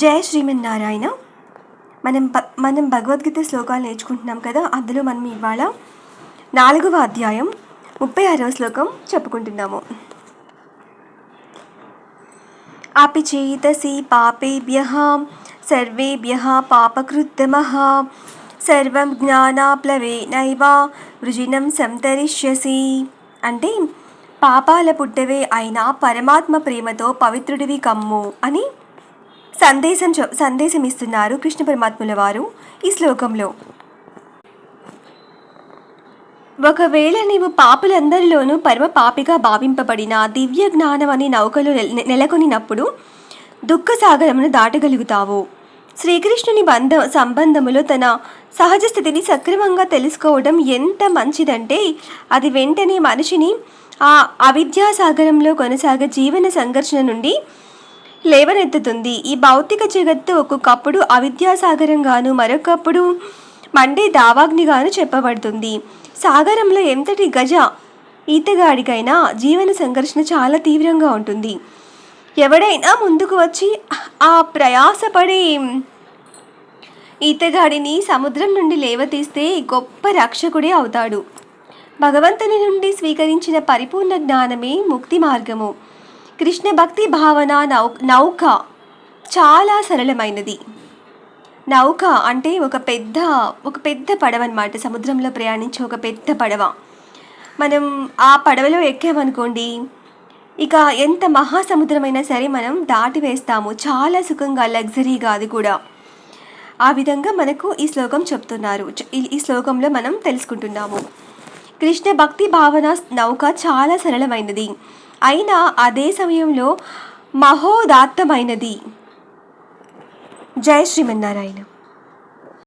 జయ శ్రీమన్నారాయణ. మనం భగవద్గీత శ్లోకాలు నేర్చుకుంటున్నాం కదా. అందులో మనం ఇవాళ 4వ అధ్యాయం 36వ శ్లోకం చెప్పుకుంటున్నాము. అపి చేతసి పాపేభ్యః సర్వేభ్యః పాపకృత్తమః సర్వం జ్ఞానాప్లవేనైవ వృజినం సంతరిష్యసి. అంటే పాపాల పుట్టవే అయినా పరమాత్మ ప్రేమతో పవిత్రుడివి కమ్ము అని సందేశం ఇస్తున్నారు కృష్ణ పరమాత్ముల వారు ఈ శ్లోకంలో. ఒకవేళ నీవు పాపులందరిలోనూ పరమ పాపిగా భావింపబడిన దివ్య జ్ఞానం అనే నౌకలు నెలకొనినప్పుడు దుఃఖ సాగరమును దాటగలుగుతావు. శ్రీకృష్ణుని సంబంధములో తన సహజ స్థితిని సక్రమంగా తెలుసుకోవడం ఎంత మంచిదంటే అది వెంటనే మనిషిని ఆ అవిద్యాసాగరంలో కొనసాగే జీవన సంఘర్షణ నుండి లేవనెత్తుతుంది. ఈ భౌతిక జగత్తు ఒక్కొక్కప్పుడు అవిద్యాసాగరంగాను మరొకప్పుడు మండే దావాగ్నిగాను చెప్పబడుతుంది. సాగరంలో ఎంతటి గజ ఈతగాడికైనా జీవన సంఘర్షణ చాలా తీవ్రంగా ఉంటుంది. ఎవడైనా ముందుకు వచ్చి ఆ ప్రయాసపడే ఈతగాడిని సముద్రం నుండి లేవతీస్తే గొప్ప రక్షకుడే అవుతాడు. భగవంతుని నుండి స్వీకరించిన పరిపూర్ణ జ్ఞానమే ముక్తి మార్గము. కృష్ణ భక్తి భావన నౌక చాలా సరళమైనది. నౌక అంటే ఒక పెద్ద పడవ అన్నమాట. సముద్రంలో ప్రయాణించే ఒక పెద్ద పడవ. మనం ఆ పడవలో ఎక్కామనుకోండి, ఇక ఎంత మహాసముద్రమైనా సరే మనం దాటి వేస్తాము. చాలా సుఖంగా, లగ్జరీగా. అది కూడా ఆ విధంగా మనకు ఈ శ్లోకం చెప్తున్నారు. ఈ శ్లోకంలో మనం తెలుసుకుంటున్నాము. కృష్ణ భక్తి భావన నౌక చాలా సరళమైనది, అయినా అదే సమయంలో మహోదాత్తమైనది. జయ శ్రీమన్నారాయణ.